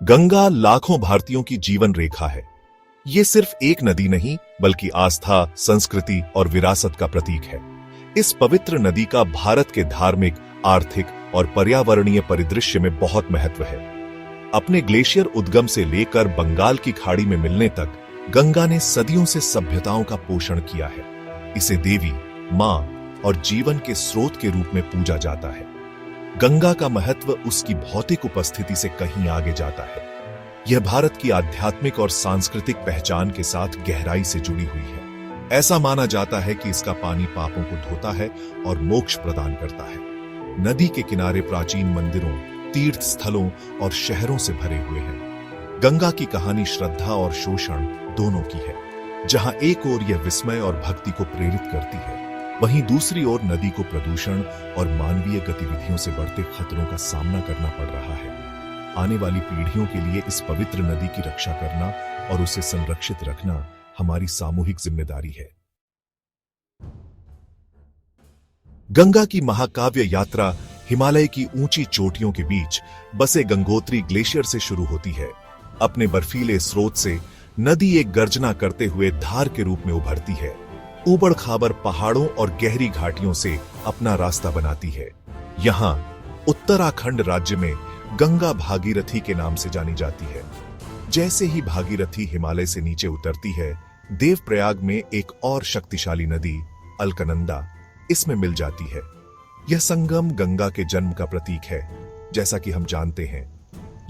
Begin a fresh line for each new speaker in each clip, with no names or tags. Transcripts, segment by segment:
गंगा लाखों भारतीयों की जीवन रेखा है। ये सिर्फ एक नदी नहीं, बल्कि आस्था, संस्कृति और विरासत का प्रतीक है। इस पवित्र नदी का भारत के धार्मिक, आर्थिक और पर्यावरणीय परिदृश्य में बहुत महत्व है। अपने ग्लेशियर उद्गम से लेकर बंगाल की खाड़ी में मिलने तक गंगा ने सदियों से सभ्यताओं का पोषण किया है। इसे देवी, मां और जीवन के स्रोत के रूप में पूजा जाता है। गंगा का महत्व उसकी भौतिक उपस्थिति से कहीं आगे जाता है। यह भारत की आध्यात्मिक और सांस्कृतिक पहचान के साथ गहराई से जुड़ी हुई है। ऐसा माना जाता है कि इसका पानी पापों को धोता है और मोक्ष प्रदान करता है। नदी के किनारे प्राचीन मंदिरों, तीर्थ स्थलों और शहरों से भरे हुए हैं। गंगा की कहानी श्रद्धा और शोषण दोनों की है। जहां एक ओर यह विस्मय और भक्ति को प्रेरित करती है, वहीं दूसरी ओर नदी को प्रदूषण और मानवीय गतिविधियों से बढ़ते खतरों का सामना करना पड़ रहा है। आने वाली पीढ़ियों के लिए इस पवित्र नदी की रक्षा करना और उसे संरक्षित रखना हमारी सामूहिक जिम्मेदारी है। गंगा की महाकाव्य यात्रा हिमालय की ऊंची चोटियों के बीच बसे गंगोत्री ग्लेशियर से शुरू होती है। अपने बर्फीले स्रोत से नदी एक गर्जना करते हुए धार के रूप में उभरती है। ऊबड़ खाबड़ पहाड़ों और गहरी घाटियों से अपना रास्ता बनाती है। यहां उत्तराखंड राज्य में गंगा भागीरथी के नाम से जानी जाती है। जैसे ही भागीरथी हिमालय से नीचे उतरती है, देवप्रयाग में एक और शक्तिशाली नदी अलकनंदा इसमें मिल जाती है। यह संगम गंगा के जन्म का प्रतीक है। जैसा कि हम जानते हैं,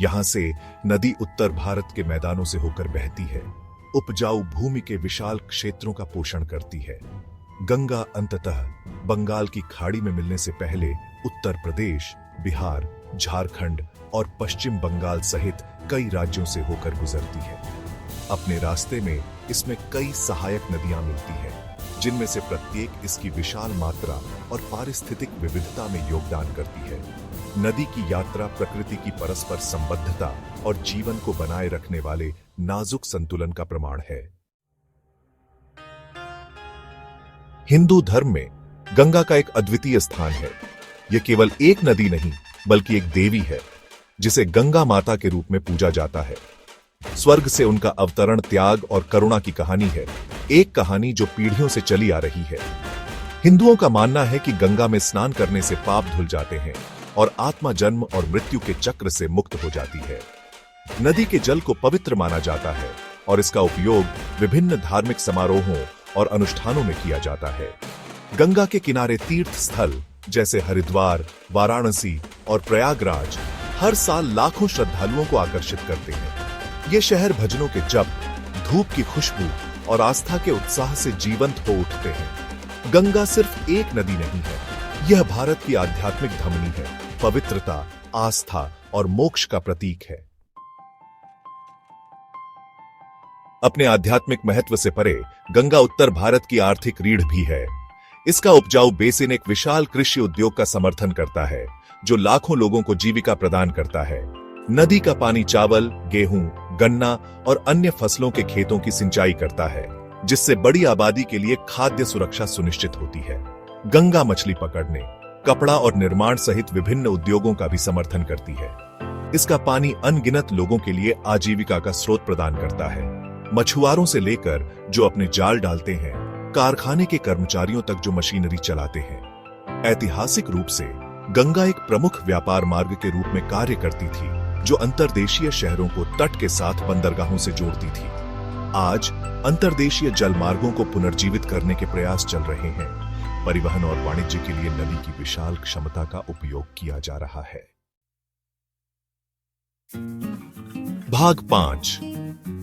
यहां से नदी उत्तर भारत के मैदानों से होकर बहती है, उपजाऊ भूमि के विशाल क्षेत्रों का पोषण करती है। गंगा अंततः बंगाल की खाड़ी में मिलने से पहले उत्तर प्रदेश, बिहार, झारखंड और पश्चिम बंगाल सहित कई राज्यों से होकर गुजरती है। अपने रास्ते में इसमें कई सहायक नदियां मिलती हैं, जिनमें से प्रत्येक इसकी विशाल मात्रा और पारिस्थितिक विविधता में योगदान करती है। नदी की यात्रा प्रकृति की परस्पर संबद्धता और जीवन को बनाए रखने वाले नाजुक संतुलन का प्रमाण है। हिंदू धर्म में गंगा का एक अद्वितीय स्थान है। यह केवल एक नदी नहीं, बल्कि एक देवी है, जिसे गंगा माता के रूप में पूजा जाता है। स्वर्ग से उनका अवतरण त्याग और करुणा की कहानी है, एक कहानी जो पीढ़ियों से चली आ रही है। हिंदुओं का मानना है कि गंगा में स्नान करने से पाप धुल जाते हैं और आत्मा जन्म और मृत्यु के चक्र से मुक्त हो जाती है। नदी के जल को पवित्र माना जाता है और इसका उपयोग विभिन्न धार्मिक समारोहों और अनुष्ठानों में किया जाता है। गंगा के किनारे तीर्थ स्थल जैसे हरिद्वार, वाराणसी और प्रयागराज हर साल लाखों श्रद्धालुओं को आकर्षित करते हैं। ये शहर भजनों के जप, धूप की खुशबू और आस्था के उत्साह से जीवंत हो उठते हैं। गंगा सिर्फ एक नदी नहीं है, यह भारत की आध्यात्मिक धमनी है, पवित्रता, आस्था और मोक्ष का प्रतीक है। अपने आध्यात्मिक महत्व से परे गंगा उत्तर भारत की आर्थिक रीढ़ भी है। इसका उपजाऊ बेसिन एक विशाल कृषि उद्योग का समर्थन करता है, जो लाखों लोगों को जीविका प्रदान करता है। नदी का पानी चावल, गेहूं, गन्ना और अन्य फसलों के खेतों की सिंचाई करता है, जिससे बड़ी आबादी के लिए खाद्य सुरक्षा सुनिश्चित होती है। गंगा मछली पकड़ने, कपड़ा और निर्माण सहित विभिन्न उद्योगों का भी समर्थन करती है। इसका पानी अनगिनत लोगों के लिए आजीविका का स्रोत प्रदान करता है। मछुआरों से लेकर जो अपने जाल डालते हैं, कारखाने के कर्मचारियों तक जो मशीनरी चलाते हैं। ऐतिहासिक रूप से गंगा एक प्रमुख व्यापार मार्ग के रूप में कार्य करती थी, जो अंतर्देशीय शहरों को तट के साथ बंदरगाहों से जोड़ती थी। आज अंतर्देशीय जल मार्गों को पुनर्जीवित करने के प्रयास चल रहे हैं। परिवहन और वाणिज्य के लिए नदी की विशाल क्षमता का उपयोग किया जा रहा है। भाग 5,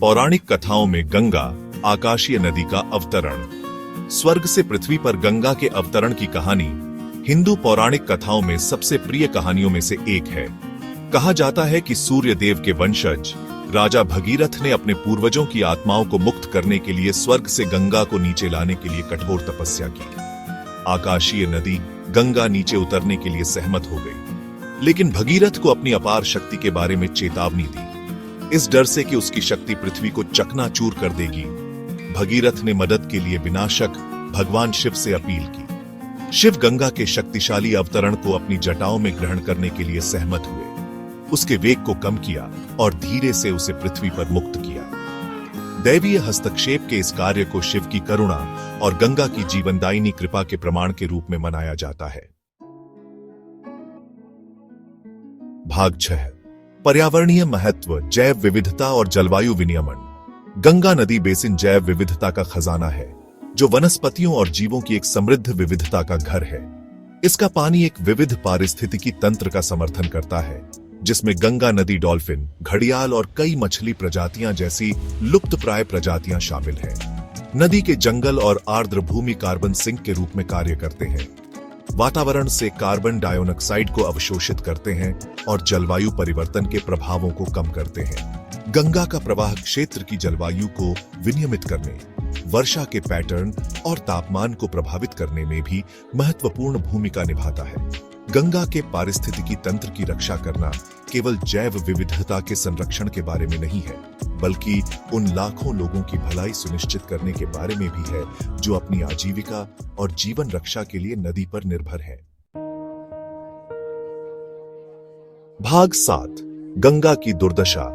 पौराणिक कथाओं में गंगा, आकाशीय नदी का अवतरण। स्वर्ग से पृथ्वी पर गंगा के अवतरण की कहानी हिंदू पौराणिक कथाओं में सबसे प्रिय कहानियों में से एक है। कहा जाता है कि सूर्य देव के वंशज राजा भगीरथ ने अपने पूर्वजों की आत्माओं को मुक्त करने के लिए स्वर्ग से गंगा को नीचे लाने के लिए कठोर तपस्या की। आकाशीय नदी गंगा नीचे उतरने के लिए सहमत हो गई, लेकिन भगीरथ को अपनी अपार शक्ति के बारे में चेतावनी दी। इस डर से कि उसकी शक्ति पृथ्वी को चकनाचूर कर देगी, भगीरथ ने मदद के लिए विनाशक भगवान शिव से अपील की। शिव गंगा के शक्तिशाली अवतरण को अपनी जटाओं में ग्रहण करने के लिए सहमत हुए। उसके वेग को कम किया और धीरे से उसे पृथ्वी पर मुक्त किया। दैवीय हस्तक्षेप के इस कार्य को शिव की करुणा और गंगा की जीवनदायिनी कृपा के प्रमाण के रूप में मनाया जाता है। भाग 6 पर्यावरणीय महत्व, जैव विविधता और जलवायु विनियमन। गंगा नदी बेसिन जैव विविधता का खजाना है, जो वनस्पतियों और जीवों की एक समृद्ध विविधता का घर है। इसका पानी एक विविध पारिस्थितिकी तंत्र का समर्थन करता है, जिसमें गंगा नदी डॉल्फिन, घड़ियाल और कई मछली प्रजातियां जैसी लुप्तप्राय प्रजातियां शामिल हैं। नदी के जंगल और आर्द्र भूमि कार्बन सिंक के रूप में कार्य करते हैं, वातावरण से कार्बन डाइऑक्साइड को अवशोषित करते हैं और जलवायु परिवर्तन के प्रभावों को कम करते हैं। गंगा का प्रवाह क्षेत्र की जलवायु को विनियमित करने, वर्षा के पैटर्न और तापमान को प्रभावित करने में भी महत्वपूर्ण भूमिका निभाता है। गंगा के पारिस्थितिकी तंत्र की रक्षा करना केवल जैव विविधता के संरक्षण के बारे में नहीं है, बल्कि उन लाखों लोगों की भलाई सुनिश्चित करने के बारे में भी है जो अपनी आजीविका और जीवन रक्षा के लिए नदी पर निर्भर हैं। भाग 7 गंगा की दुर्दशा,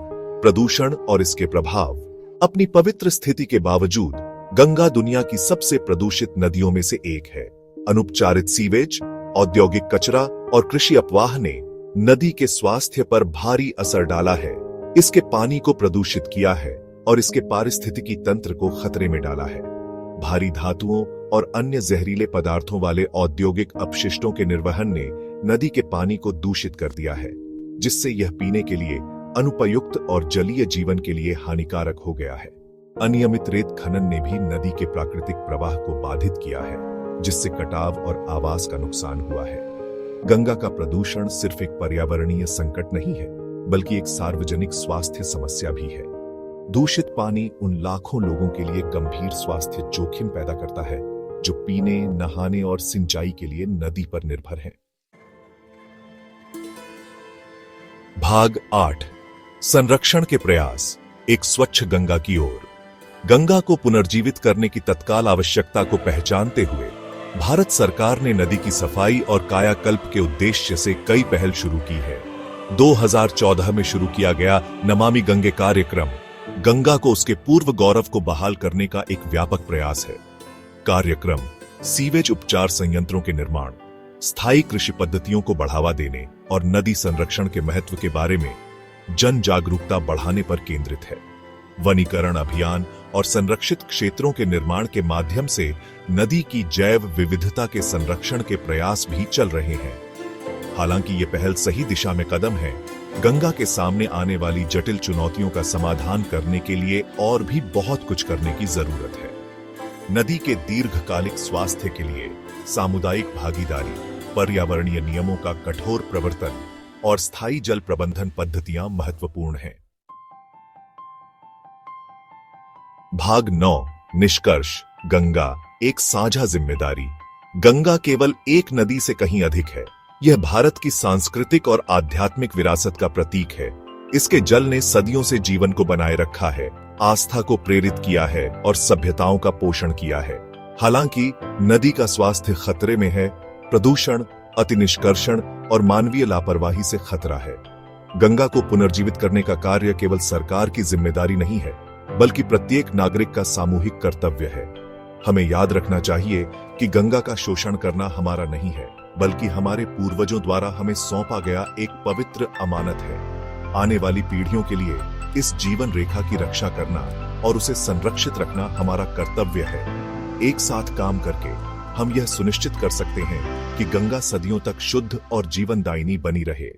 प्रदूषण और इसके प्रभाव। अपनी पवित्र स्थिति के बावजूद गंगा दुनिया की सबसे प्रदूषित नदियों में से एक है। अनुपचारित सीवेज, औद्योगिक कचरा और कृषि अपवाह ने नदी के स्वास्थ्य पर भारी असर डाला है। इसके पानी को प्रदूषित किया है और इसके पारिस्थितिकी तंत्र को खतरे में डाला है। भारी धातुओं और अन्य जहरीले पदार्थों वाले औद्योगिक अपशिष्टों के निर्वहन ने नदी के पानी को दूषित कर दिया है, जिससे यह पीने के लिए अनुपयुक्त और जलीय जीवन के लिए हानिकारक हो गया है। अनियमित रेत खनन ने भी नदी के प्राकृतिक प्रवाह को बाधित किया है, जिससे कटाव और आवास का नुकसान हुआ है। गंगा का प्रदूषण सिर्फ एक पर्यावरणीय संकट नहीं है, बल्कि एक सार्वजनिक स्वास्थ्य समस्या भी है। दूषित पानी उन लाखों लोगों के लिए गंभीर स्वास्थ्य जोखिम पैदा करता है, जो पीने, नहाने और सिंचाई के लिए नदी पर निर्भर हैं। भाग 8 संरक्षण के प्रयास, एक स्वच्छ गंगा की ओर। गंगा को पुनर्जीवित करने की तत्काल आवश्यकता को पहचानते हुए भारत सरकार ने नदी की सफाई और कायाकल्प के उद्देश्य से कई पहल शुरू की है। 2014 में शुरू किया गया नमामि गंगे कार्यक्रम गंगा को उसके पूर्व गौरव को बहाल करने का एक व्यापक प्रयास है। कार्यक्रम सीवेज उपचार संयंत्रों के निर्माण, स्थायी कृषि पद्धतियों को बढ़ावा देने और नदी संरक्षण के महत्व के बारे में जन जागरूकता बढ़ाने पर केंद्रित है। वनीकरण अभियान और संरक्षित क्षेत्रों के निर्माण के माध्यम से नदी की जैव विविधता के संरक्षण के प्रयास भी चल रहे हैं। हालांकि ये पहल सही दिशा में कदम है, गंगा के सामने आने वाली जटिल चुनौतियों का समाधान करने के लिए और भी बहुत कुछ करने की जरूरत है। नदी के दीर्घकालिक स्वास्थ्य के लिए सामुदायिक भागीदारी, पर्यावरणीय नियमों का कठोर प्रवर्तन और स्थायी जल प्रबंधन पद्धतियां महत्वपूर्ण हैं। भाग 9 निष्कर्ष, गंगा एक साझा जिम्मेदारी। गंगा केवल एक नदी से कहीं अधिक है। यह भारत की सांस्कृतिक और आध्यात्मिक विरासत का प्रतीक है। इसके जल ने सदियों से जीवन को बनाए रखा है, आस्था को प्रेरित किया है और सभ्यताओं का पोषण किया है। हालांकि नदी का स्वास्थ्य खतरे में है। प्रदूषण, अति निष्कर्षण और मानवीय लापरवाही से खतरा है। गंगा को पुनर्जीवित करने का कार्य केवल सरकार की जिम्मेदारी नहीं है, बल्कि प्रत्येक नागरिक का सामूहिक कर्तव्य है। हमें याद रखना चाहिए कि गंगा का शोषण करना हमारा नहीं है, बल्कि हमारे पूर्वजों द्वारा हमें सौंपा गया एक पवित्र अमानत है। आने वाली पीढ़ियों के लिए इस जीवन रेखा की रक्षा करना और उसे संरक्षित रखना हमारा कर्तव्य है। एक साथ काम करके हम यह सुनिश्चित कर सकते हैं कि गंगा सदियों तक शुद्ध और जीवनदायिनी बनी रहे।